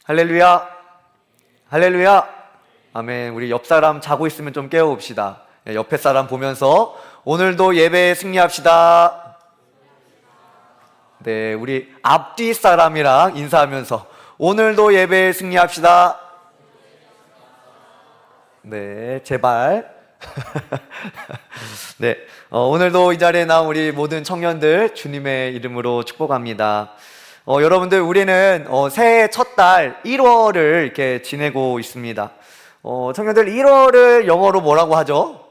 할렐루야, 할렐루야. 아멘. 우리 옆 사람 자고 있으면 좀 깨워봅시다. 옆에 사람 보면서 오늘도 예배에 승리합시다. 네, 우리 앞뒤 사람이랑 인사하면서 오늘도 예배에 승리합시다. 네, 제발. 네, 오늘도 이 자리에 나온 우리 모든 청년들 주님의 이름으로 축복합니다. 여러분들, 우리는 새해 첫 달 1월을 이렇게 지내고 있습니다. 청년들, 1월을 영어로 뭐라고 하죠?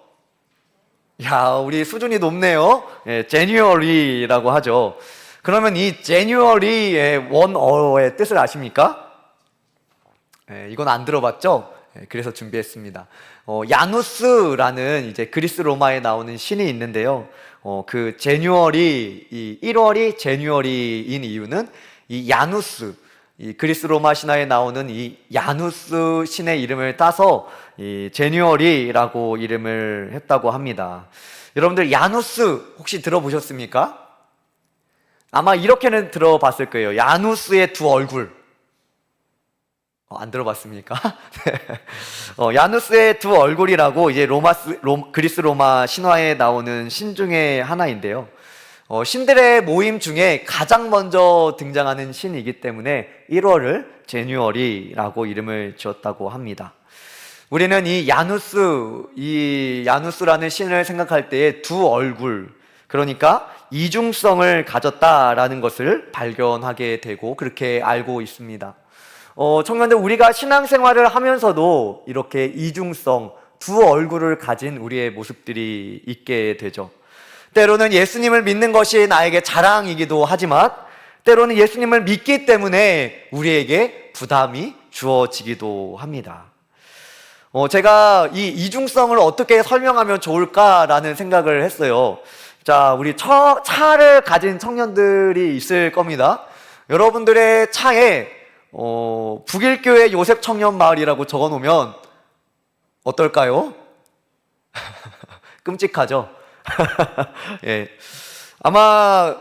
야, 우리 수준이 높네요. 예, January라고 하죠. 그러면 이 January의 원어의 뜻을 아십니까? 예, 이건 안 들어봤죠? 예, 그래서 준비했습니다. 야누스라는 이제 그리스 로마에 나오는 신이 있는데요. 그 제뉴어리, 이 1월이 제뉴어리인 이유는 이 야누스, 이 그리스 로마 신화에 나오는 이 야누스 신의 이름을 따서 이 제뉴어리라고 이름을 했다고 합니다. 여러분들, 야누스 혹시 들어보셨습니까? 아마 이렇게는 들어봤을 거예요. 야누스의 두 얼굴. 안 들어봤습니까? 야누스의 두 얼굴이라고 이제 그리스 로마 신화에 나오는 신 중에 하나인데요. 신들의 모임 중에 가장 먼저 등장하는 신이기 때문에 1월을 제뉴어리라고 이름을 지었다고 합니다. 우리는 이 야누스라는 신을 생각할 때에 두 얼굴, 그러니까 이중성을 가졌다라는 것을 발견하게 되고 그렇게 알고 있습니다. 청년들, 우리가 신앙생활을 하면서도 이렇게 이중성, 두 얼굴을 가진 우리의 모습들이 있게 되죠. 때로는 예수님을 믿는 것이 나에게 자랑이기도 하지만 때로는 예수님을 믿기 때문에 우리에게 부담이 주어지기도 합니다. 제가 이 이중성을 어떻게 설명하면 좋을까라는 생각을 했어요. 자, 우리 차를 가진 청년들이 있을 겁니다. 여러분들의 차에 북일교회 요셉 청년 마을이라고 적어 놓으면 어떨까요? 끔찍하죠? 예. 아마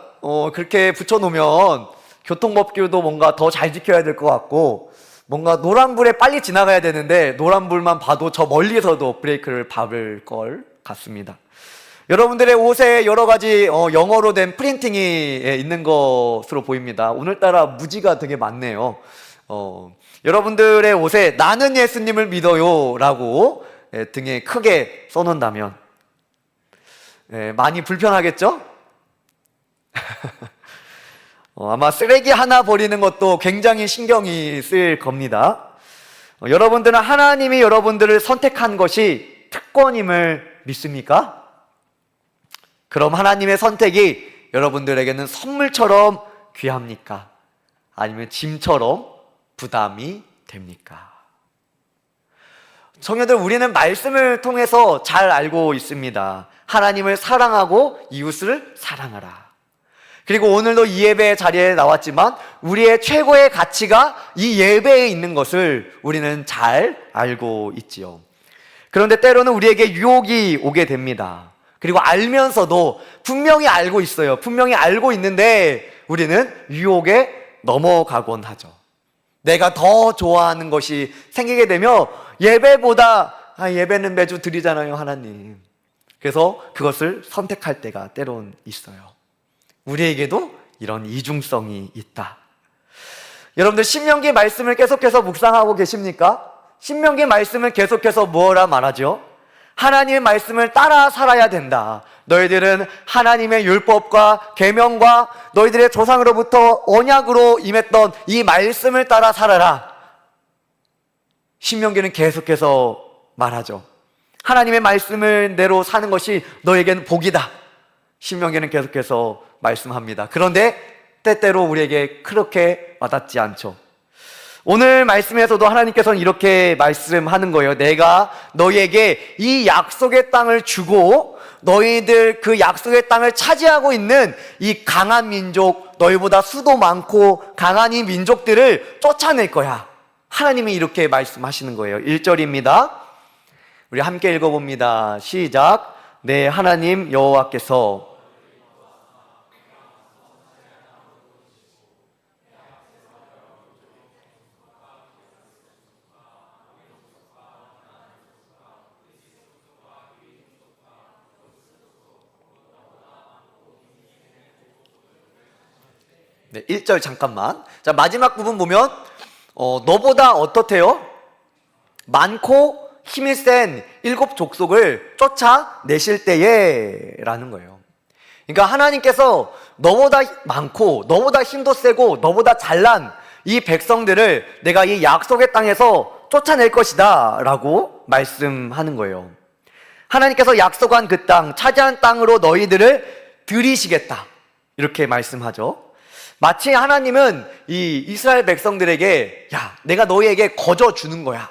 그렇게 붙여 놓으면 교통법규도 뭔가 더 잘 지켜야 될 것 같고, 뭔가 노란불에 빨리 지나가야 되는데 노란불만 봐도 저 멀리서도 브레이크를 밟을 걸 같습니다. 여러분들의 옷에 여러 가지 영어로 된 프린팅이 있는 것으로 보입니다. 오늘따라 무지가 되게 많네요. 여러분들의 옷에 나는 예수님을 믿어요 라고 등에 크게 써놓는다면 많이 불편하겠죠? 아마 쓰레기 하나 버리는 것도 굉장히 신경이 쓰일 겁니다. 여러분들은 하나님이 여러분들을 선택한 것이 특권임을 믿습니까? 그럼 하나님의 선택이 여러분들에게는 선물처럼 귀합니까? 아니면 짐처럼 부담이 됩니까? 청년들, 우리는 말씀을 통해서 잘 알고 있습니다. 하나님을 사랑하고 이웃을 사랑하라. 그리고 오늘도 이 예배 자리에 나왔지만 우리의 최고의 가치가 이 예배에 있는 것을 우리는 잘 알고 있지요. 그런데 때로는 우리에게 유혹이 오게 됩니다. 그리고 알면서도 분명히 알고 있어요. 분명히 알고 있는데 우리는 유혹에 넘어가곤 하죠. 내가 더 좋아하는 것이 생기게 되면 예배보다 예배는 매주 드리잖아요, 하나님. 그래서 그것을 선택할 때가 때론 있어요. 우리에게도 이런 이중성이 있다. 여러분들, 신명기 말씀을 계속해서 묵상하고 계십니까? 신명기 말씀을 계속해서 뭐라 말하죠? 하나님의 말씀을 따라 살아야 된다. 너희들은 하나님의 율법과 계명과 너희들의 조상으로부터 언약으로 임했던 이 말씀을 따라 살아라. 신명기는 계속해서 말하죠. 하나님의 말씀을 대로 사는 것이 너에게는 복이다. 신명기는 계속해서 말씀합니다. 그런데 때때로 우리에게 그렇게 와닿지 않죠. 오늘 말씀에서도 하나님께서는 이렇게 말씀하는 거예요. 내가 너희에게 이 약속의 땅을 주고 너희들 그 약속의 땅을 차지하고 있는 이 강한 민족, 너희보다 수도 많고 강한 이 민족들을 쫓아낼 거야. 하나님이 이렇게 말씀하시는 거예요. 1절입니다. 우리 함께 읽어봅니다. 시작. 내 하나님 여호와께서 네, 1절 잠깐만. 자, 마지막 부분 보면 너보다 어떻대요? 많고 힘이 센 7 족속을 쫓아내실 때에 라는 거예요. 그러니까 하나님께서 너보다 많고 너보다 힘도 세고 너보다 잘난 이 백성들을 내가 이 약속의 땅에서 쫓아낼 것이다 라고 말씀하는 거예요. 하나님께서 약속한 그 땅, 차지한 땅으로 너희들을 들이시겠다 이렇게 말씀하죠. 마치 하나님은 이 이스라엘 백성들에게 야, 내가 너희에게 거저 주는 거야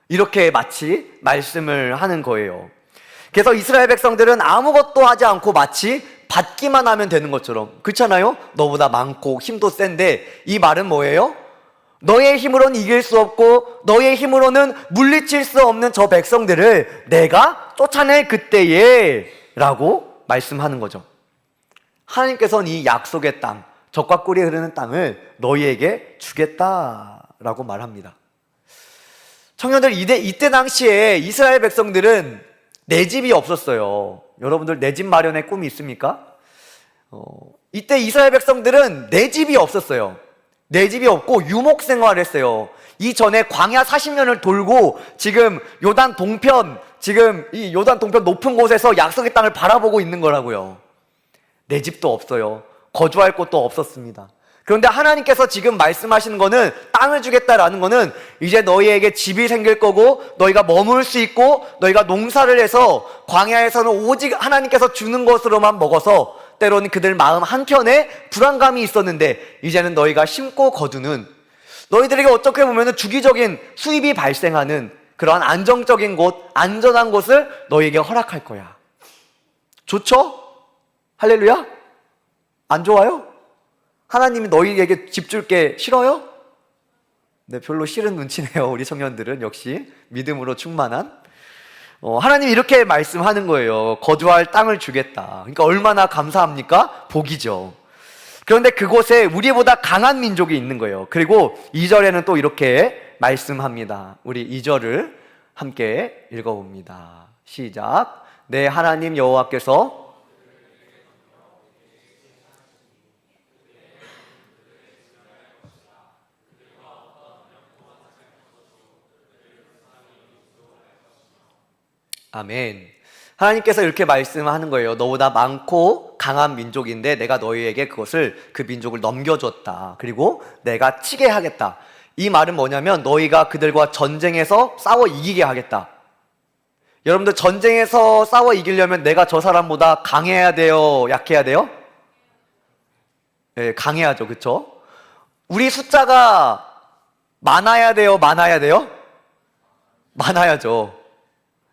이렇게 마치 말씀을 하는 거예요. 그래서 이스라엘 백성들은 아무것도 하지 않고 마치 받기만 하면 되는 것처럼, 그렇잖아요? 너보다 많고 힘도 센데 이 말은 뭐예요? 너의 힘으로는 이길 수 없고 너의 힘으로는 물리칠 수 없는 저 백성들을 내가 쫓아낼 그때에 라고 말씀하는 거죠. 하나님께서는 이 약속의 땅, 젖과 꿀이 흐르는 땅을 너희에게 주겠다라고 말합니다. 청년들, 이때 당시에 이스라엘 백성들은 내 집이 없었어요. 여러분들 내 집 마련의 꿈이 있습니까? 이때 이스라엘 백성들은 내 집이 없었어요. 내 집이 없고 유목 생활을 했어요. 이전에 광야 40년을 돌고 지금 요단 동편, 이 요단 동편 높은 곳에서 약속의 땅을 바라보고 있는 거라고요. 내 집도 없어요. 거주할 곳도 없었습니다. 그런데 하나님께서 지금 말씀하시는 거는 땅을 주겠다라는 거는 이제 너희에게 집이 생길 거고 너희가 머물 수 있고 너희가 농사를 해서 광야에서는 오직 하나님께서 주는 것으로만 먹어서 때로는 그들 마음 한켠에 불안감이 있었는데 이제는 너희가 심고 거두는, 너희들에게 어떻게 보면 주기적인 수입이 발생하는 그러한 안정적인 곳, 안전한 곳을 너희에게 허락할 거야. 좋죠? 할렐루야? 안 좋아요? 하나님이 너희에게 집 줄게 싫어요? 네, 별로 싫은 눈치네요. 우리 청년들은 역시 믿음으로 충만한 하나님이 이렇게 말씀하는 거예요. 거주할 땅을 주겠다. 그러니까 얼마나 감사합니까? 복이죠. 그런데 그곳에 우리보다 강한 민족이 있는 거예요. 그리고 2절에는 또 이렇게 말씀합니다. 우리 2절을 함께 읽어봅니다. 시작. 내 하나님 여호와께서 아멘. 하나님께서 이렇게 말씀하는 거예요. 너보다 많고 강한 민족인데 내가 너희에게 그 민족을 넘겨줬다. 그리고 내가 치게 하겠다. 이 말은 뭐냐면 너희가 그들과 전쟁에서 싸워 이기게 하겠다. 여러분들 전쟁에서 싸워 이기려면 내가 저 사람보다 강해야 돼요? 약해야 돼요? 네, 강해야죠. 그렇죠? 우리 숫자가 많아야 돼요? 많아야 돼요? 많아야죠.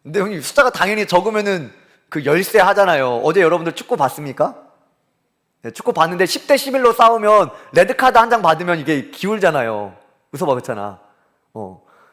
근데 형님 숫자가 당연히 적으면은 그 열세 하잖아요. 어제 여러분들 축구 봤습니까? 네, 축구 봤는데 10대 11로 싸우면 레드카드 한 장 받으면 이게 기울잖아요. 웃어봐, 그렇잖아.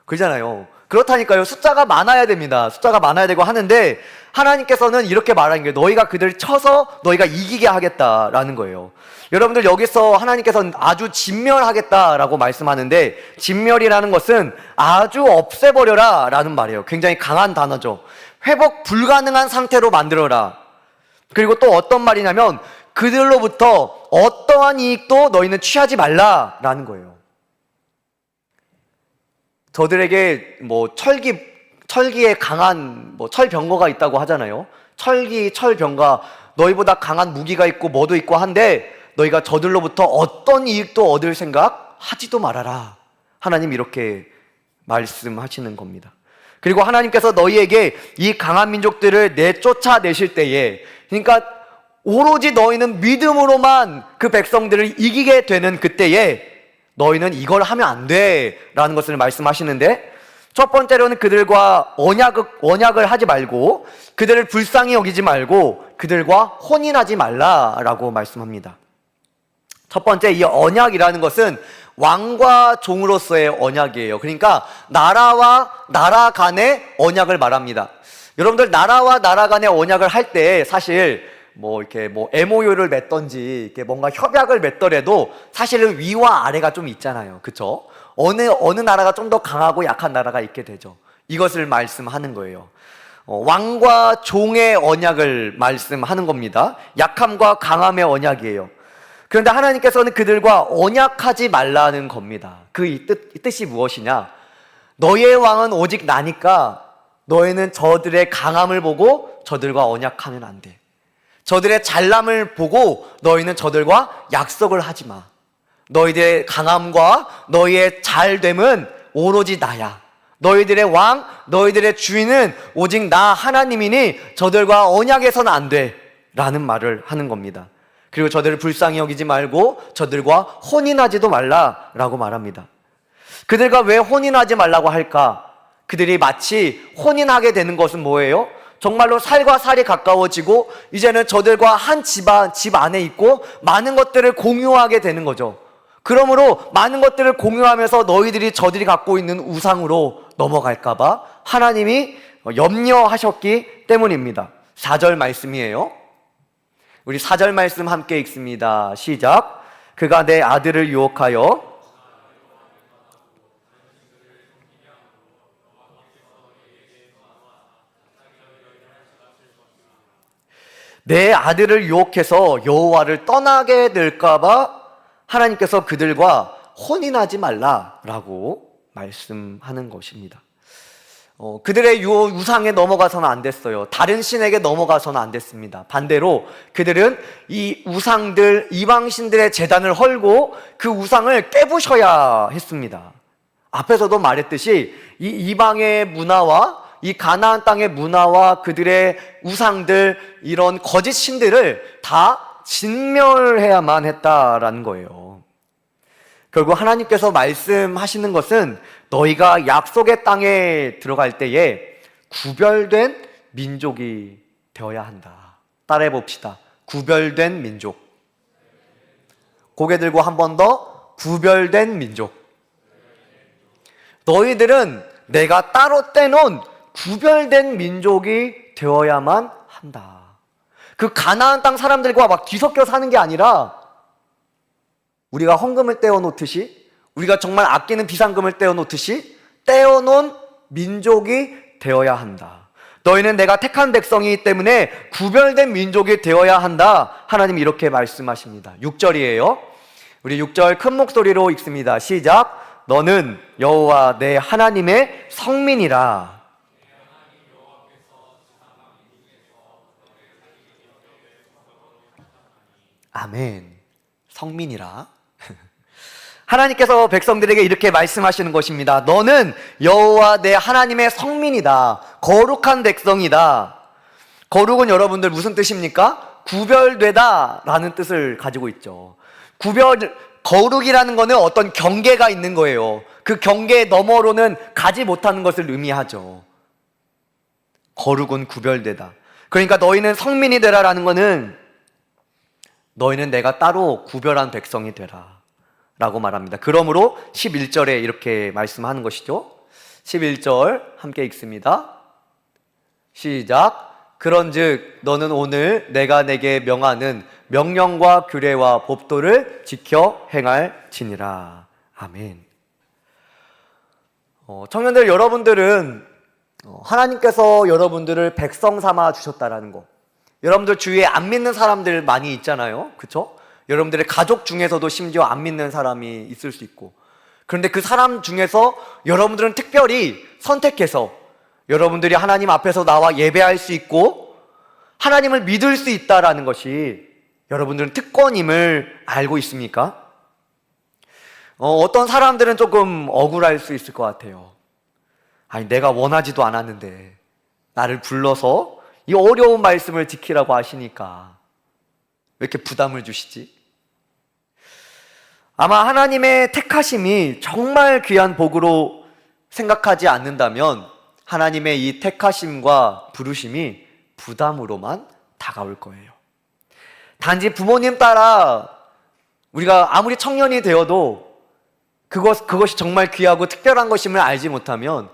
그러잖아요. 그렇다니까요. 숫자가 많아야 됩니다. 숫자가 많아야 되고 하는데 하나님께서는 이렇게 말하는 거예요. 너희가 그들을 쳐서 너희가 이기게 하겠다라는 거예요. 여러분들 여기서 하나님께서는 아주 진멸하겠다라고 말씀하는데 진멸이라는 것은 아주 없애버려라 라는 말이에요. 굉장히 강한 단어죠. 회복 불가능한 상태로 만들어라. 그리고 또 어떤 말이냐면 그들로부터 어떠한 이익도 너희는 취하지 말라라는 거예요. 저들에게 철기에 강한 철병거가 있다고 하잖아요. 철병가 너희보다 강한 무기가 있고 뭐도 있고 한데 너희가 저들로부터 어떤 이익도 얻을 생각 하지도 말아라. 하나님 이렇게 말씀하시는 겁니다. 그리고 하나님께서 너희에게 이 강한 민족들을 내쫓아내실 때에, 그러니까 오로지 너희는 믿음으로만 그 백성들을 이기게 되는 그때에 너희는 이걸 하면 안 돼 라는 것을 말씀하시는데, 첫 번째로는 그들과 언약을 하지 말고 그들을 불쌍히 여기지 말고 그들과 혼인하지 말라라고 말씀합니다. 첫 번째, 이 언약이라는 것은 왕과 종으로서의 언약이에요. 그러니까 나라와 나라 간의 언약을 말합니다. 여러분들 나라와 나라 간의 언약을 할 때 사실 MOU를 맺던지 이렇게 뭔가 협약을 맺더라도 사실은 위와 아래가 좀 있잖아요. 그렇죠? 어느 나라가 좀 더 강하고 약한 나라가 있게 되죠. 이것을 말씀하는 거예요. 왕과 종의 언약을 말씀하는 겁니다. 약함과 강함의 언약이에요. 그런데 하나님께서는 그들과 언약하지 말라는 겁니다. 이 뜻이 무엇이냐? 너희의 왕은 오직 나니까 너희는 저들의 강함을 보고 저들과 언약하면 안 돼. 저들의 잘남을 보고 너희는 저들과 약속을 하지 마. 너희들의 강함과 너희의 잘됨은 오로지 나야. 너희들의 왕, 너희들의 주인은 오직 나 하나님이니 저들과 언약해서는 안 돼 라는 말을 하는 겁니다. 그리고 저들을 불쌍히 여기지 말고 저들과 혼인하지도 말라라고 말합니다. 그들과 왜 혼인하지 말라고 할까? 그들이 마치 혼인하게 되는 것은 뭐예요? 정말로 살과 살이 가까워지고 이제는 저들과 한 집 안에 있고 많은 것들을 공유하게 되는 거죠. 그러므로 많은 것들을 공유하면서 너희들이 저들이 갖고 있는 우상으로 넘어갈까봐 하나님이 염려하셨기 때문입니다. 4절 말씀이에요. 우리 4절 말씀 함께 읽습니다. 시작. 그가 내 아들을 유혹하여 내 아들을 유혹해서 여호와를 떠나게 될까봐 하나님께서 그들과 혼인하지 말라라고 말씀하는 것입니다. 그들의 우상에 넘어가서는 안 됐어요. 다른 신에게 넘어가서는 안 됐습니다. 반대로 그들은 이 우상들, 이방신들의 제단을 헐고 그 우상을 깨부셔야 했습니다. 앞에서도 말했듯이 이 이방의 문화와 이 가나안 땅의 문화와 그들의 우상들, 이런 거짓 신들을 다 진멸해야만 했다라는 거예요. 결국 하나님께서 말씀하시는 것은 너희가 약속의 땅에 들어갈 때에 구별된 민족이 되어야 한다. 따라해 봅시다. 구별된 민족. 고개 들고 한 번 더. 구별된 민족. 너희들은 내가 따로 떼놓은 구별된 민족이 되어야만 한다. 그 가나안 땅 사람들과 막 뒤섞여 사는 게 아니라 우리가 헌금을 떼어놓듯이, 우리가 정말 아끼는 비상금을 떼어놓듯이 떼어놓은 민족이 되어야 한다. 너희는 내가 택한 백성이기 때문에 구별된 민족이 되어야 한다. 하나님 이렇게 말씀하십니다. 6절이에요. 우리 6절 큰 목소리로 읽습니다. 시작. 너는 여호와 내 하나님의 성민이라. 아멘. 성민이라. 하나님께서 백성들에게 이렇게 말씀하시는 것입니다. 너는 여호와 내 하나님의 성민이다. 거룩한 백성이다. 거룩은 여러분들 무슨 뜻입니까? 구별되다 라는 뜻을 가지고 있죠. 거룩이라는 것은 어떤 경계가 있는 거예요. 그 경계 너머로는 가지 못하는 것을 의미하죠. 거룩은 구별되다. 그러니까 너희는 성민이 되라라는 것은 너희는 내가 따로 구별한 백성이 되라 라고 말합니다. 그러므로 11절에 이렇게 말씀하는 것이죠. 11절 함께 읽습니다. 시작. 그런즉 너는 오늘 내가 내게 명하는 명령과 규례와 법도를 지켜 행할지니라. 아멘. 청년들, 여러분들은 하나님께서 여러분들을 백성 삼아 주셨다라는 거, 여러분들 주위에 안 믿는 사람들 많이 있잖아요. 그렇죠? 여러분들의 가족 중에서도 심지어 안 믿는 사람이 있을 수 있고, 그런데 그 사람 중에서 여러분들은 특별히 선택해서 여러분들이 하나님 앞에서 나와 예배할 수 있고 하나님을 믿을 수 있다라는 것이 여러분들은 특권임을 알고 있습니까? 어떤 사람들은 조금 억울할 수 있을 것 같아요. 아니, 내가 원하지도 않았는데 나를 불러서 이 어려운 말씀을 지키라고 하시니까 왜 이렇게 부담을 주시지? 아마 하나님의 택하심이 정말 귀한 복으로 생각하지 않는다면 하나님의 이 택하심과 부르심이 부담으로만 다가올 거예요. 단지 부모님 따라 우리가 아무리 청년이 되어도 그것이 정말 귀하고 특별한 것임을 알지 못하면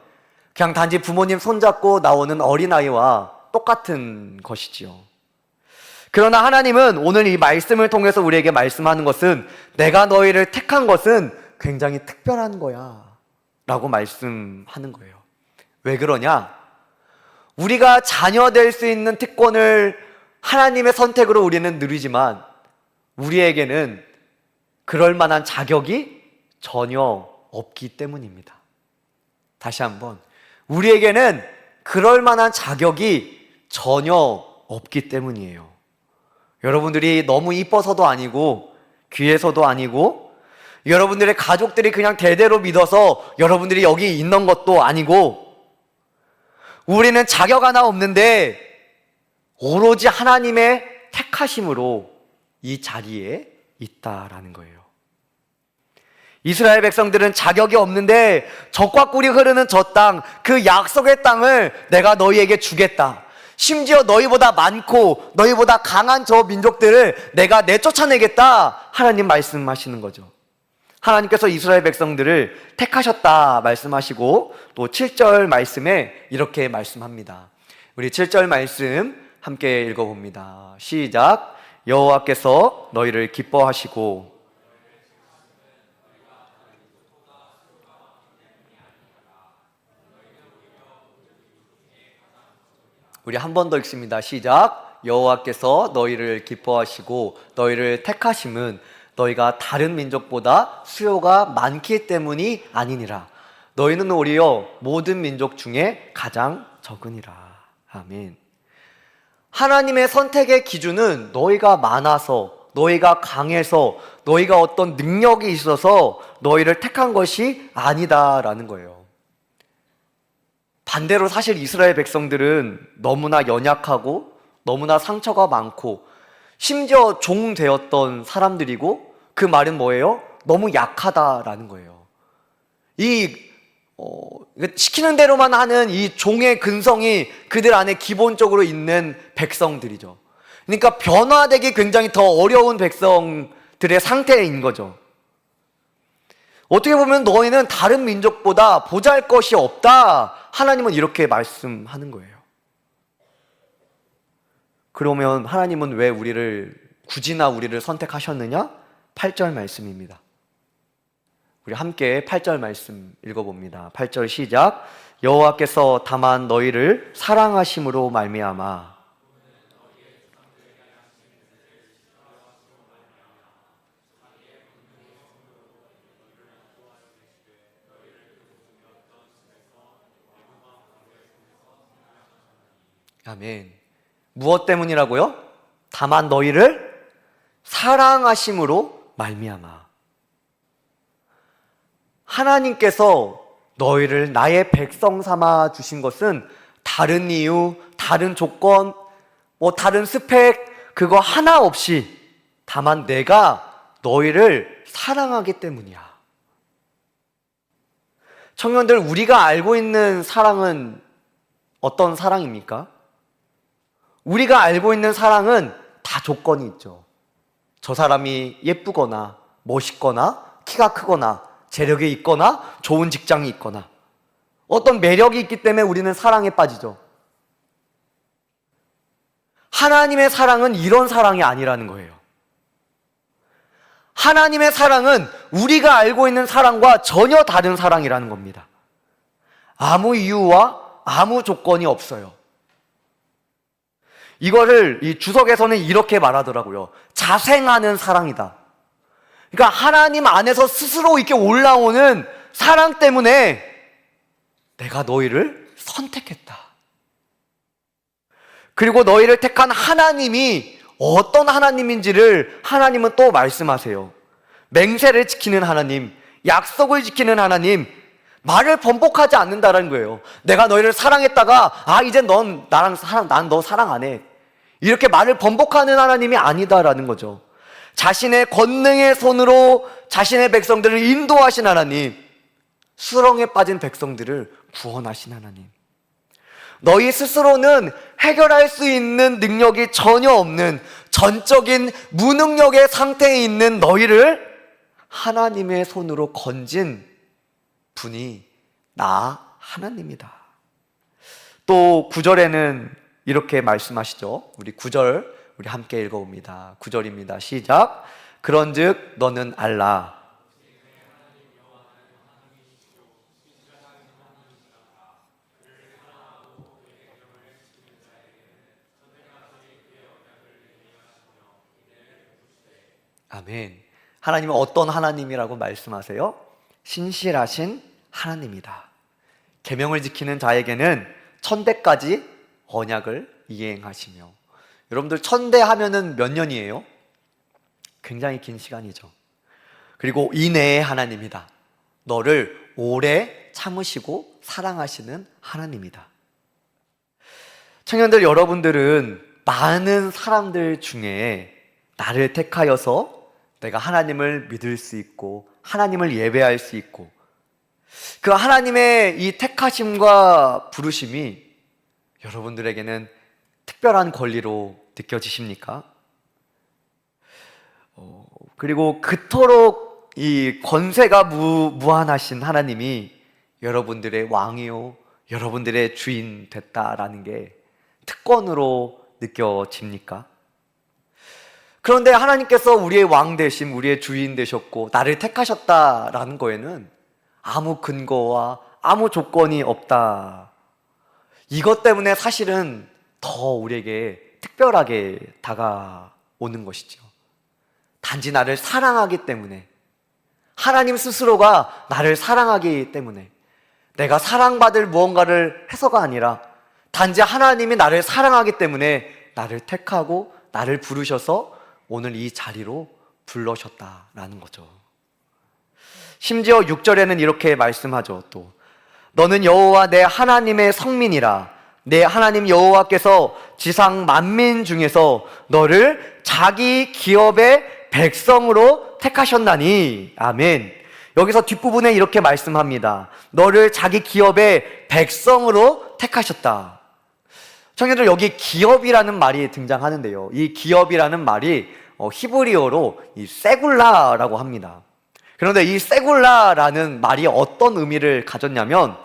그냥 단지 부모님 손잡고 나오는 어린아이와 똑같은 것이지요. 그러나 하나님은 오늘 이 말씀을 통해서 우리에게 말씀하는 것은 내가 너희를 택한 것은 굉장히 특별한 거야 라고 말씀하는 거예요. 왜 그러냐? 우리가 자녀 될 수 있는 특권을 하나님의 선택으로 우리는 누리지만 우리에게는 그럴 만한 자격이 전혀 없기 때문입니다. 다시 한번, 우리에게는 그럴 만한 자격이 전혀 없기 때문이에요. 여러분들이 너무 이뻐서도 아니고 귀해서도 아니고 여러분들의 가족들이 그냥 대대로 믿어서 여러분들이 여기 있는 것도 아니고, 우리는 자격 하나 없는데 오로지 하나님의 택하심으로 이 자리에 있다라는 거예요. 이스라엘 백성들은 자격이 없는데 적과 꿀이 흐르는 저 땅, 그 약속의 땅을 내가 너희에게 주겠다. 심지어 너희보다 많고 너희보다 강한 저 민족들을 내가 내쫓아내겠다. 하나님 말씀하시는 거죠. 하나님께서 이스라엘 백성들을 택하셨다 말씀하시고 또 7절 말씀에 이렇게 말씀합니다. 우리 7절 말씀 함께 읽어봅니다. 시작. 여호와께서 너희를 기뻐하시고 우리 한 번 더 읽습니다. 시작. 여호와께서 너희를 기뻐하시고 너희를 택하심은 너희가 다른 민족보다 수요가 많기 때문이 아니니라. 너희는 오히려 모든 민족 중에 가장 적으니라. 아멘. 하나님의 선택의 기준은 너희가 많아서, 너희가 강해서, 너희가 어떤 능력이 있어서 너희를 택한 것이 아니다라는 거예요. 반대로 사실 이스라엘 백성들은 너무나 연약하고 너무나 상처가 많고 심지어 종 되었던 사람들이고, 그 말은 뭐예요? 너무 약하다라는 거예요. 시키는 대로만 하는 이 종의 근성이 그들 안에 기본적으로 있는 백성들이죠. 그러니까 변화되기 굉장히 더 어려운 백성들의 상태인 거죠. 어떻게 보면 너희는 다른 민족보다 보잘것이 없다. 하나님은 이렇게 말씀하는 거예요. 그러면 하나님은 왜 굳이나 우리를 선택하셨느냐? 8절 말씀입니다. 우리 함께 8절 말씀 읽어봅니다. 8절 시작. 여호와께서 다만 너희를 사랑하심으로 말미암아 아멘. 무엇 때문이라고요? 다만 너희를 사랑하심으로 말미암아. 하나님께서 너희를 나의 백성 삼아 주신 것은 다른 이유, 다른 조건, 다른 스펙 그거 하나 없이 다만 내가 너희를 사랑하기 때문이야. 청년들, 우리가 알고 있는 사랑은 어떤 사랑입니까? 우리가 알고 있는 사랑은 다 조건이 있죠. 저 사람이 예쁘거나 멋있거나 키가 크거나 재력이 있거나 좋은 직장이 있거나 어떤 매력이 있기 때문에 우리는 사랑에 빠지죠. 하나님의 사랑은 이런 사랑이 아니라는 거예요. 하나님의 사랑은 우리가 알고 있는 사랑과 전혀 다른 사랑이라는 겁니다. 아무 이유와 아무 조건이 없어요. 이거를 이 주석에서는 이렇게 말하더라고요. 자생하는 사랑이다. 그러니까 하나님 안에서 스스로 이렇게 올라오는 사랑 때문에 내가 너희를 선택했다. 그리고 너희를 택한 하나님이 어떤 하나님인지를 하나님은 또 말씀하세요. 맹세를 지키는 하나님, 약속을 지키는 하나님, 말을 번복하지 않는다는 거예요. 내가 너희를 사랑했다가 이제 난 너 사랑 안 해. 이렇게 말을 번복하는 하나님이 아니다라는 거죠. 자신의 권능의 손으로 자신의 백성들을 인도하신 하나님, 수렁에 빠진 백성들을 구원하신 하나님. 너희 스스로는 해결할 수 있는 능력이 전혀 없는 전적인 무능력의 상태에 있는 너희를 하나님의 손으로 건진 분이 나 하나님이다. 또 9절에는 이렇게 말씀하시죠. 우리 9절 우리 함께 읽어봅니다. 9절입니다. 시작. 그런즉 너는 알라. 아멘. 하나님은 어떤 하나님이라고 말씀하세요? 신실하신 하나님이다. 계명을 지키는 자에게는 천대까지 언약을 이행하시며. 여러분들 천대 하면은 몇 년이에요? 굉장히 긴 시간이죠. 그리고 인내의 하나님이다. 너를 오래 참으시고 사랑하시는 하나님이다. 청년들, 여러분들은 많은 사람들 중에 나를 택하여서 내가 하나님을 믿을 수 있고 하나님을 예배할 수 있고 그 하나님의 이 택하심과 부르심이 여러분들에게는 특별한 권리로 느껴지십니까? 그리고 그토록 이 권세가 무한하신 하나님이 여러분들의 왕이요, 여러분들의 주인 됐다라는 게 특권으로 느껴집니까? 그런데 하나님께서 우리의 왕 되심, 우리의 주인 되셨고 나를 택하셨다라는 거에는 아무 근거와 아무 조건이 없다. 이것 때문에 사실은 더 우리에게 특별하게 다가오는 것이죠. 단지 나를 사랑하기 때문에, 하나님 스스로가 나를 사랑하기 때문에, 내가 사랑받을 무언가를 해서가 아니라 단지 하나님이 나를 사랑하기 때문에 나를 택하고 나를 부르셔서 오늘 이 자리로 불러셨다라는 거죠. 심지어 6절에는 이렇게 말씀하죠. 또 너는 여호와 내 하나님의 성민이라. 내 하나님 여호와께서 지상 만민 중에서 너를 자기 기업의 백성으로 택하셨나니. 아멘. 여기서 뒷부분에 이렇게 말씀합니다. 너를 자기 기업의 백성으로 택하셨다. 청년들, 여기 기업이라는 말이 등장하는데요, 이 기업이라는 말이 히브리어로 이 세굴라라고 합니다. 그런데 이 세굴라라는 말이 어떤 의미를 가졌냐면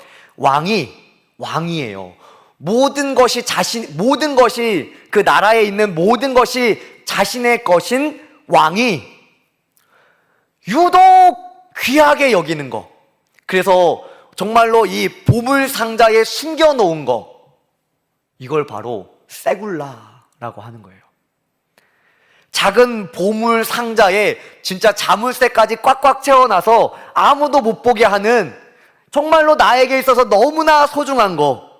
왕이에요. 모든 것이 그 나라에 있는 모든 것이 자신의 것인 왕이 유독 귀하게 여기는 것. 그래서 정말로 이 보물 상자에 숨겨놓은 것, 이걸 바로 세굴라라고 하는 거예요. 작은 보물 상자에 진짜 자물쇠까지 꽉꽉 채워놔서 아무도 못 보게 하는, 정말로 나에게 있어서 너무나 소중한 거,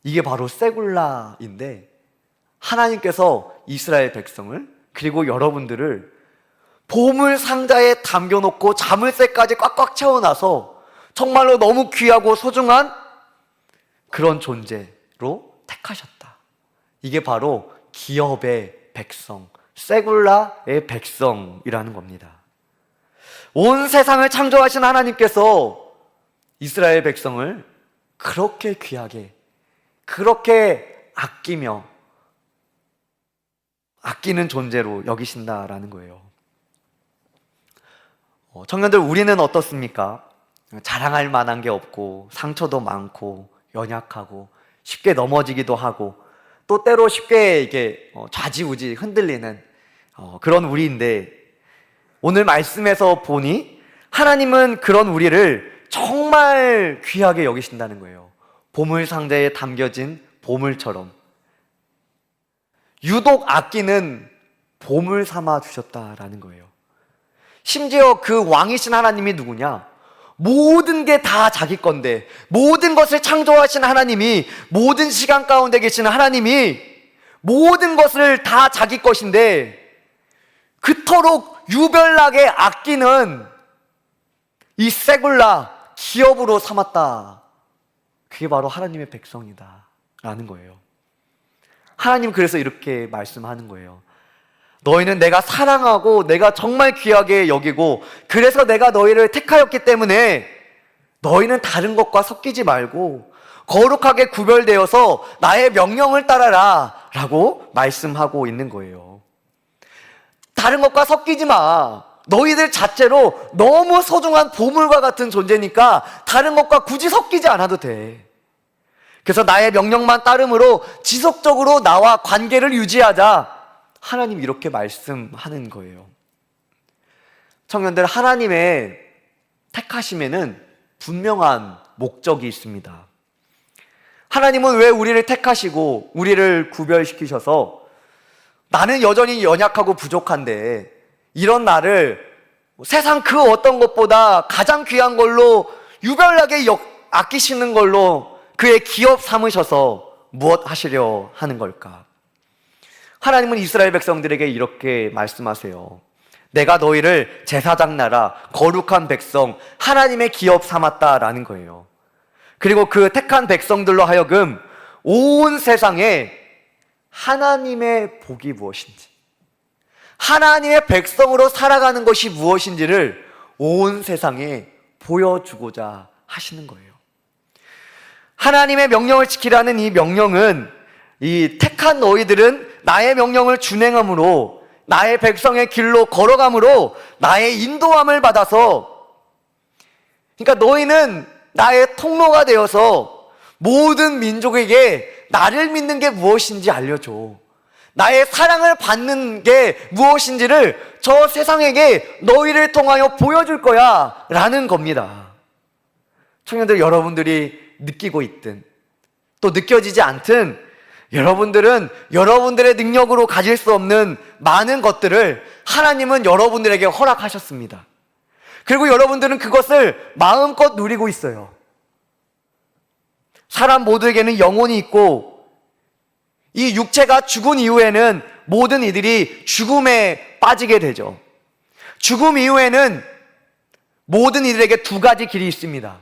이게 바로 세굴라인데, 하나님께서 이스라엘 백성을, 그리고 여러분들을 보물 상자에 담겨놓고 자물쇠까지 꽉꽉 채워놔서 정말로 너무 귀하고 소중한 그런 존재로 택하셨다. 이게 바로 기업의 백성, 세굴라의 백성이라는 겁니다. 온 세상을 창조하신 하나님께서 이스라엘 백성을 그렇게 귀하게, 그렇게 아끼는 존재로 여기신다라는 거예요. 청년들, 우리는 어떻습니까? 자랑할 만한 게 없고 상처도 많고 연약하고 쉽게 넘어지기도 하고 또 때로 쉽게 이게 좌지우지 흔들리는 그런 우리인데, 오늘 말씀에서 보니 하나님은 그런 우리를 정말 귀하게 여기신다는 거예요. 보물 상자에 담겨진 보물처럼 유독 아끼는 보물 삼아 주셨다라는 거예요. 심지어 그 왕이신 하나님이 누구냐? 모든 게 다 자기 건데, 모든 것을 창조하신 하나님이, 모든 시간 가운데 계시는 하나님이 모든 것을 다 자기 것인데 그토록 유별나게 아끼는 이 세굴라, 기업으로 삼았다. 그게 바로 하나님의 백성이다 라는 거예요. 하나님 그래서 이렇게 말씀하는 거예요. 너희는 내가 사랑하고 내가 정말 귀하게 여기고, 그래서 내가 너희를 택하였기 때문에 너희는 다른 것과 섞이지 말고 거룩하게 구별되어서 나의 명령을 따라라 라고 말씀하고 있는 거예요. 다른 것과 섞이지 마. 너희들 자체로 너무 소중한 보물과 같은 존재니까 다른 것과 굳이 섞이지 않아도 돼. 그래서 나의 명령만 따름으로 지속적으로 나와 관계를 유지하자. 하나님 이렇게 말씀하는 거예요. 청년들, 하나님의 택하심에는 분명한 목적이 있습니다. 하나님은 왜 우리를 택하시고 우리를 구별시키셔서 나는 여전히 연약하고 부족한데 이런 나를 세상 그 어떤 것보다 가장 귀한 걸로 유별나게 아끼시는 걸로 그의 기업 삼으셔서 무엇 하시려 하는 걸까? 하나님은 이스라엘 백성들에게 이렇게 말씀하세요. 내가 너희를 제사장 나라, 거룩한 백성, 하나님의 기업 삼았다라는 거예요. 그리고 그 택한 백성들로 하여금 온 세상에 하나님의 복이 무엇인지, 하나님의 백성으로 살아가는 것이 무엇인지를 온 세상에 보여주고자 하시는 거예요. 하나님의 명령을 지키라는 이 명령은, 이 택한 너희들은 나의 명령을 준행함으로, 나의 백성의 길로 걸어감으로 나의 인도함을 받아서, 그러니까 너희는 나의 통로가 되어서 모든 민족에게 나를 믿는 게 무엇인지 알려줘. 나의 사랑을 받는 게 무엇인지를 저 세상에게 너희를 통하여 보여줄 거야 라는 겁니다. 청년들, 여러분들이 느끼고 있든 또 느껴지지 않든 여러분들은 여러분들의 능력으로 가질 수 없는 많은 것들을 하나님은 여러분들에게 허락하셨습니다. 그리고 여러분들은 그것을 마음껏 누리고 있어요. 사람 모두에게는 영혼이 있고, 이 육체가 죽은 이후에는 모든 이들이 죽음에 빠지게 되죠. 죽음 이후에는 모든 이들에게 두 가지 길이 있습니다.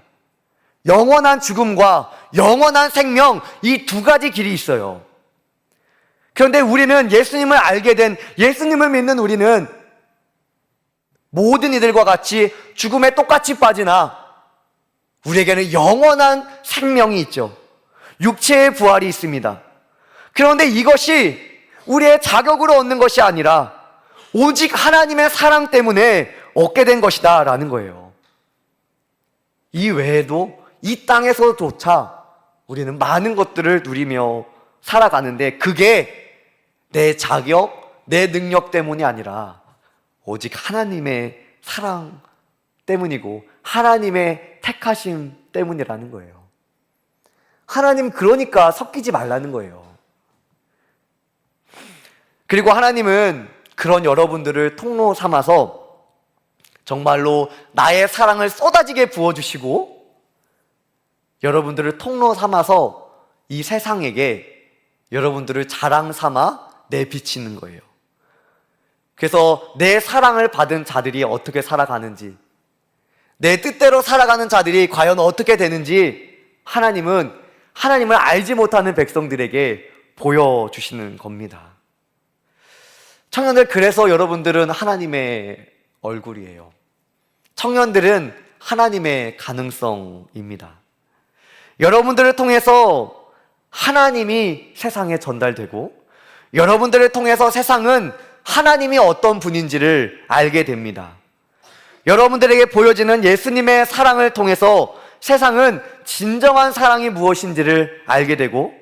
영원한 죽음과 영원한 생명, 이 두 가지 길이 있어요. 그런데 우리는 예수님을 알게 된, 예수님을 믿는 우리는 모든 이들과 같이 죽음에 똑같이 빠지나 우리에게는 영원한 생명이 있죠. 육체의 부활이 있습니다. 그런데 이것이 우리의 자격으로 얻는 것이 아니라 오직 하나님의 사랑 때문에 얻게 된 것이다 라는 거예요. 이 외에도 이 땅에서조차 우리는 많은 것들을 누리며 살아가는데 그게 내 자격, 내 능력 때문이 아니라 오직 하나님의 사랑 때문이고 하나님의 택하심 때문이라는 거예요. 하나님, 그러니까 섞이지 말라는 거예요. 그리고 하나님은 그런 여러분들을 통로 삼아서 정말로 나의 사랑을 쏟아지게 부어주시고 여러분들을 통로 삼아서 이 세상에게 여러분들을 자랑 삼아 내비치는 거예요. 그래서 내 사랑을 받은 자들이 어떻게 살아가는지, 내 뜻대로 살아가는 자들이 과연 어떻게 되는지 하나님은 하나님을 알지 못하는 백성들에게 보여주시는 겁니다. 청년들, 그래서 여러분들은 하나님의 얼굴이에요. 청년들은 하나님의 가능성입니다. 여러분들을 통해서 하나님이 세상에 전달되고 여러분들을 통해서 세상은 하나님이 어떤 분인지를 알게 됩니다. 여러분들에게 보여지는 예수님의 사랑을 통해서 세상은 진정한 사랑이 무엇인지를 알게 되고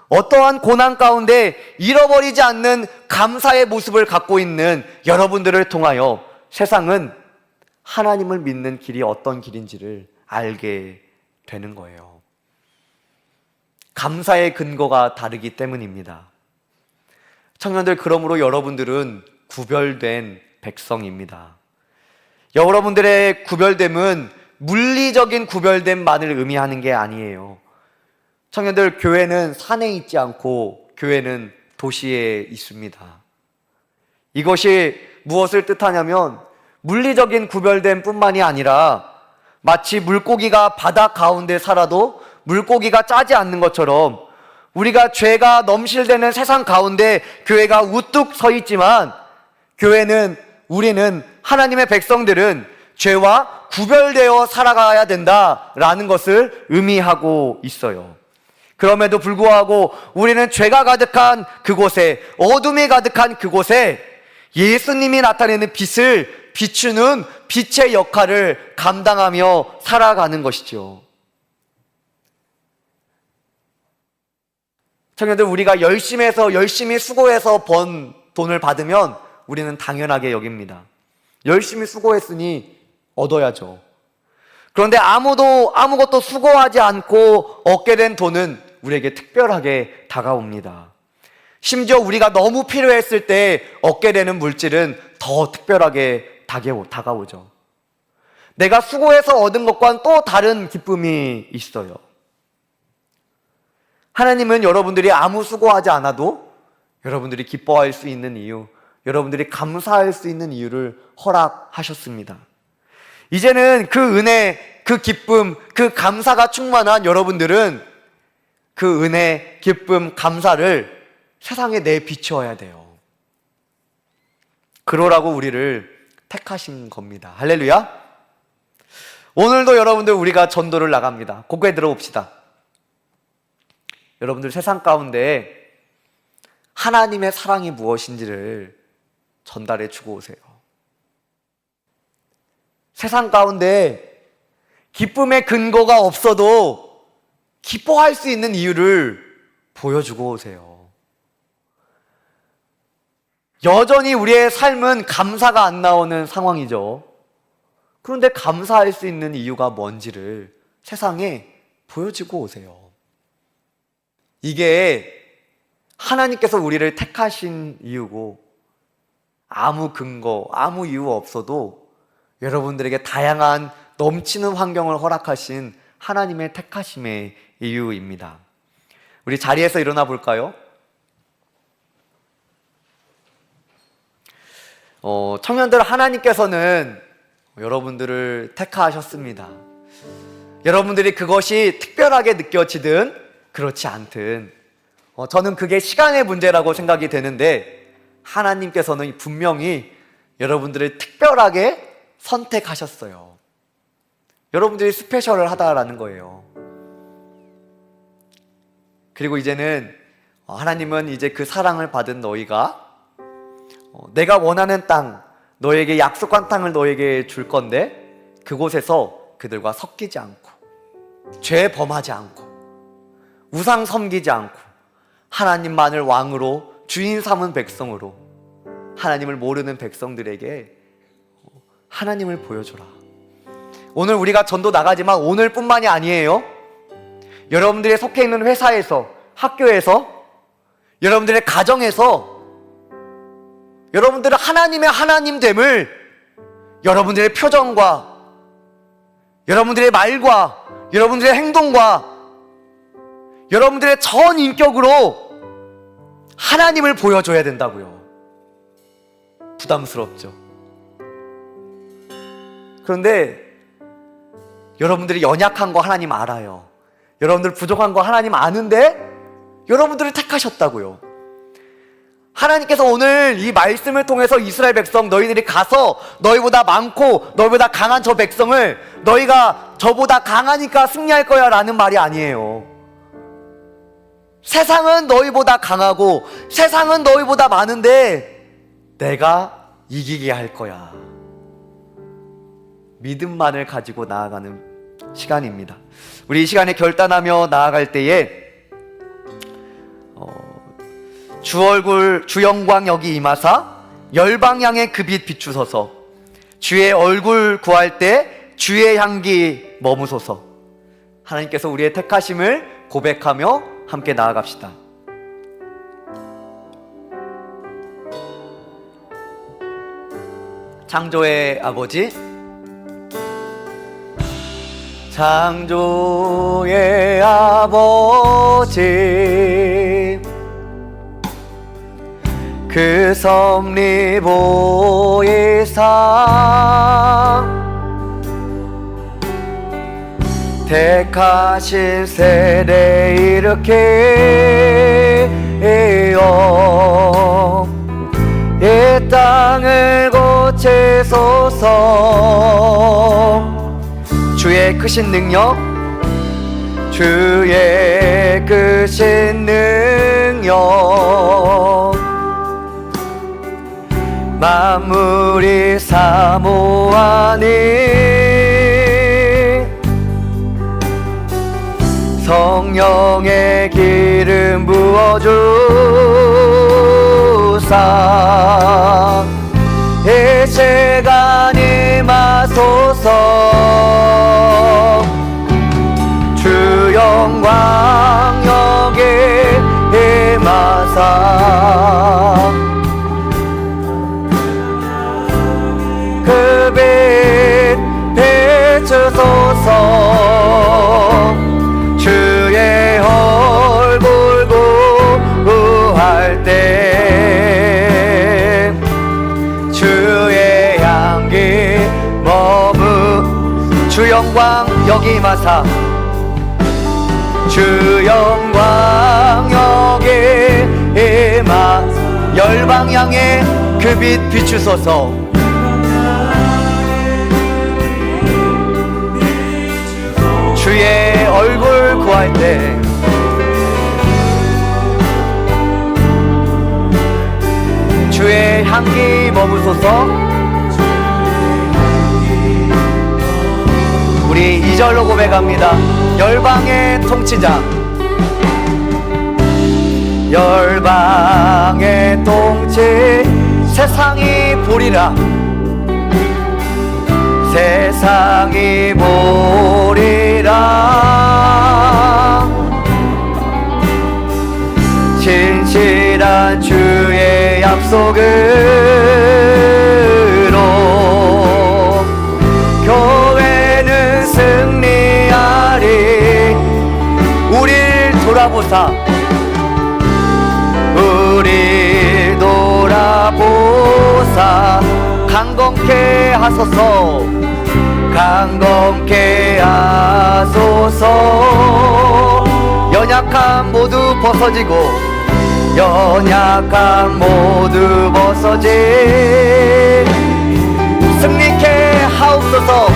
어떠한 고난 가운데 잃어버리지 않는 감사의 모습을 갖고 있는 여러분들을 통하여 세상은 하나님을 믿는 길이 어떤 길인지를 알게 되는 거예요. 감사의 근거가 다르기 때문입니다. 청년들, 그러므로 여러분들은 구별된 백성입니다. 여러분들의 구별됨은 물리적인 구별됨만을 의미하는 게 아니에요. 청년들, 교회는 산에 있지 않고 교회는 도시에 있습니다. 이것이 무엇을 뜻하냐면 물리적인 구별됨 뿐만이 아니라 마치 물고기가 바다 가운데 살아도 물고기가 짜지 않는 것처럼 우리가 죄가 넘실대는 세상 가운데 교회가 우뚝 서 있지만 우리는 하나님의 백성들은 죄와 구별되어 살아가야 된다라는 것을 의미하고 있어요. 그럼에도 불구하고 우리는 죄가 가득한 그곳에, 어둠이 가득한 그곳에 예수님이 나타내는 빛을 비추는 빛의 역할을 감당하며 살아가는 것이죠. 청년들, 우리가 열심히 수고해서 번 돈을 받으면 우리는 당연하게 여깁니다. 열심히 수고했으니 얻어야죠. 그런데 아무것도 수고하지 않고 얻게 된 돈은 우리에게 특별하게 다가옵니다. 심지어 우리가 너무 필요했을 때 얻게 되는 물질은 더 특별하게 다가오죠. 내가 수고해서 얻은 것과는 또 다른 기쁨이 있어요. 하나님은 여러분들이 아무 수고하지 않아도 여러분들이 기뻐할 수 있는 이유, 여러분들이 감사할 수 있는 이유를 허락하셨습니다. 이제는 그 은혜, 그 기쁨, 그 감사가 충만한 여러분들은 그 은혜, 기쁨, 감사를 세상에 내비추어야 돼요. 그러라고 우리를 택하신 겁니다. 할렐루야. 오늘도 여러분들 우리가 전도를 나갑니다. 고개 들어봅시다. 여러분들 세상 가운데 하나님의 사랑이 무엇인지를 전달해 주고 오세요. 세상 가운데 기쁨의 근거가 없어도 기뻐할 수 있는 이유를 보여주고 오세요. 여전히 우리의 삶은 감사가 안 나오는 상황이죠. 그런데 감사할 수 있는 이유가 뭔지를 세상에 보여주고 오세요. 이게 하나님께서 우리를 택하신 이유고, 아무 근거, 아무 이유 없어도 여러분들에게 다양한 넘치는 환경을 허락하신 하나님의 택하심의 이유입니다. 우리 자리에서 일어나 볼까요? 청년들, 하나님께서는 여러분들을 택하셨습니다. 여러분들이 그것이 특별하게 느껴지든 그렇지 않든 저는 그게 시간의 문제라고 생각이 되는데, 하나님께서는 분명히 여러분들을 특별하게 선택하셨어요. 여러분들이 스페셜하다라는 거예요. 그리고 이제는 하나님은 이제 그 사랑을 받은 너희가 내가 원하는 땅, 너에게 약속한 땅을 너에게 줄 건데, 그곳에서 그들과 섞이지 않고 죄 범하지 않고 우상 섬기지 않고 하나님만을 왕으로 주인 삼은 백성으로 하나님을 모르는 백성들에게 하나님을 보여줘라. 오늘 우리가 전도 나가지만 오늘뿐만이 아니에요. 여러분들이 속해 있는 회사에서, 학교에서, 여러분들의 가정에서 여러분들은 하나님의 하나님됨을 여러분들의 표정과 여러분들의 말과 여러분들의 행동과 여러분들의 전 인격으로 하나님을 보여줘야 된다고요. 부담스럽죠. 그런데 여러분들이 연약한 거 하나님 알아요. 여러분들 부족한 거 하나님 아는데 여러분들을 택하셨다고요. 하나님께서 오늘 이 말씀을 통해서 이스라엘 백성, 너희들이 가서 너희보다 많고 너희보다 강한 저 백성을, 너희가 저보다 강하니까 승리할 거야 라는 말이 아니에요. 세상은 너희보다 강하고 세상은 너희보다 많은데 내가 이기게 할 거야. 믿음만을 가지고 나아가는 시간입니다. 우리 이 시간에 결단하며 나아갈 때에 주 얼굴, 주 영광 여기 임하사 열방향에 그 빛 비추소서. 주의 얼굴 구할 때 주의 향기 머무소서. 하나님께서 우리의 택하심을 고백하며 함께 나아갑시다. 창조의 아버지, 창조의 아버지, 그 섭리 보이사 택하신 세대 일으키어 이 땅을 고치소서. 주의 크신 능력, 주의 크신 능력, 만물이 사모하니 성령의 기름 부어주사 이 시간 임하소서. 주 영광 여기 임하사 영광 여기 임하사 주 영광 여기 임하사 열방향에 그 빛 비추소서 주의 얼굴 구할 때 주의 향기 머무소서. 우리 2절로 고백합니다. 열방의 통치자 열방의 통치 세상이 보리라 세상이 보리라 진실한 주의 약속으로 교회는 승리하리 우릴 돌아보사 우릴 돌아보사 강건케 하소서 강건케 하소서 연약함 모두 벗어지고 연약함 모두 벗어지 승리케 하옵소서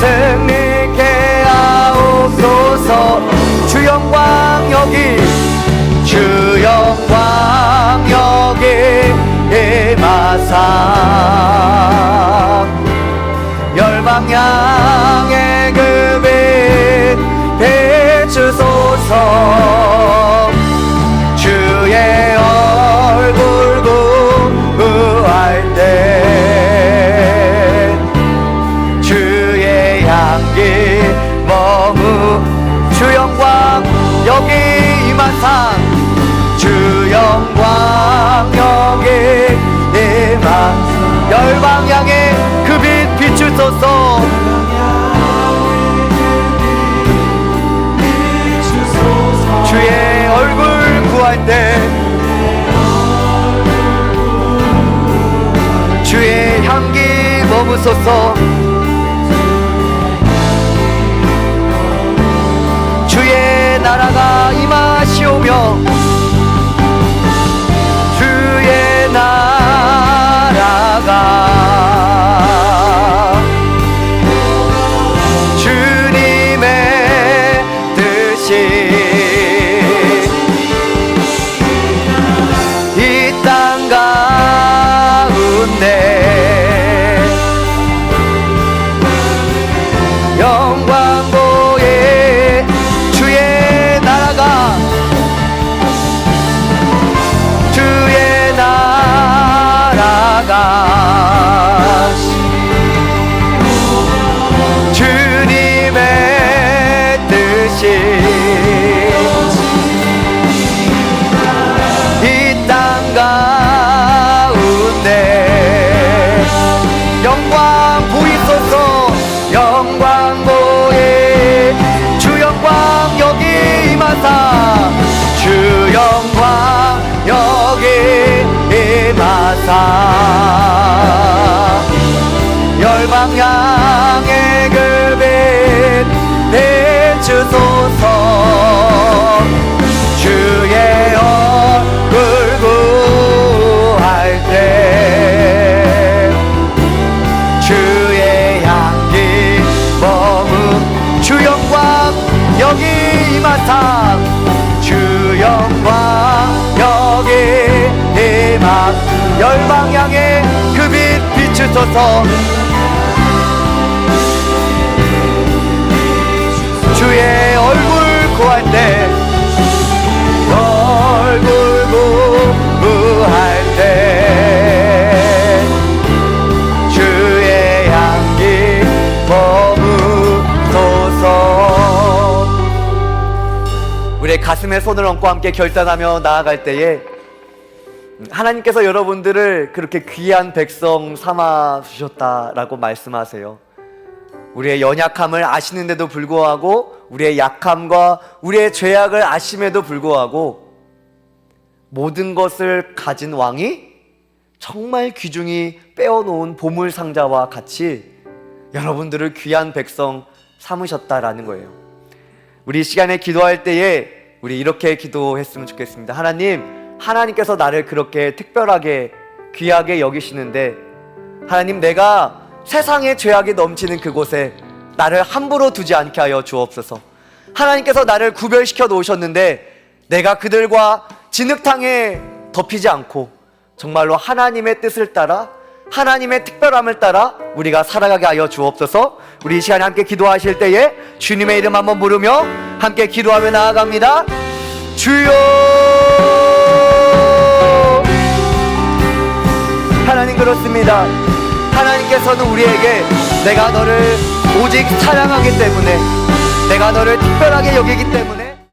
승리케 하옵소서 주 영광 여기 주 영광 여기 임하사 열방향의 그 빛 비추소서 주의 얼굴 구할 때 주의 향기 머무 주 영광 여기 임하사 주 영광 여기 임하사 열방향에 그 빛 비추소서 주의 얼굴 구할 때 주의 향기 머무소서 주의 나라가 임하시오며 주의 나라가 주님의 뜻이 이 땅 가운데 영광 보이 주의 나라가 주님의 뜻이 이 땅 가운데 영광 보이소서 영광 보이 주 영광 여기 임하사 주 영광 여기 임하사 열방향의 그 빛 비추소서 주의 얼굴 구할 때 주의 향기 머문 주 영광 여기 임하사 주 영광 여기 임하 열방향의 그 빛 비추소서 주의 얼굴 구할 때 얼굴 구할 때 주의 향기 머무소서 우리의 가슴에 손을 얹고 함께 결단하며 나아갈 때에 하나님께서 여러분들을 그렇게 귀한 백성 삼아 주셨다라고 말씀하세요. 우리의 연약함을 아시는데도 불구하고 우리의 약함과 우리의 죄악을 아심에도 불구하고 모든 것을 가진 왕이 정말 귀중히 빼어놓은 보물상자와 같이 여러분들을 귀한 백성 삼으셨다라는 거예요. 우리 이 시간에 기도할 때에 우리 이렇게 기도했으면 좋겠습니다. 하나님, 하나님께서 나를 그렇게 특별하게 귀하게 여기시는데 하나님, 내가 세상의 죄악이 넘치는 그곳에 나를 함부로 두지 않게 하여 주옵소서. 하나님께서 나를 구별시켜 놓으셨는데 내가 그들과 진흙탕에 덮이지 않고 정말로 하나님의 뜻을 따라 하나님의 특별함을 따라 우리가 살아가게 하여 주옵소서. 우리 이 시간에 함께 기도하실 때에 주님의 이름 한번 부르며 함께 기도하며 나아갑니다. 주여! 하나님, 그렇습니다. 하나님께서는 우리에게 내가 너를 오직 사랑하기 때문에, 내가 너를 특별하게 여기기 때문에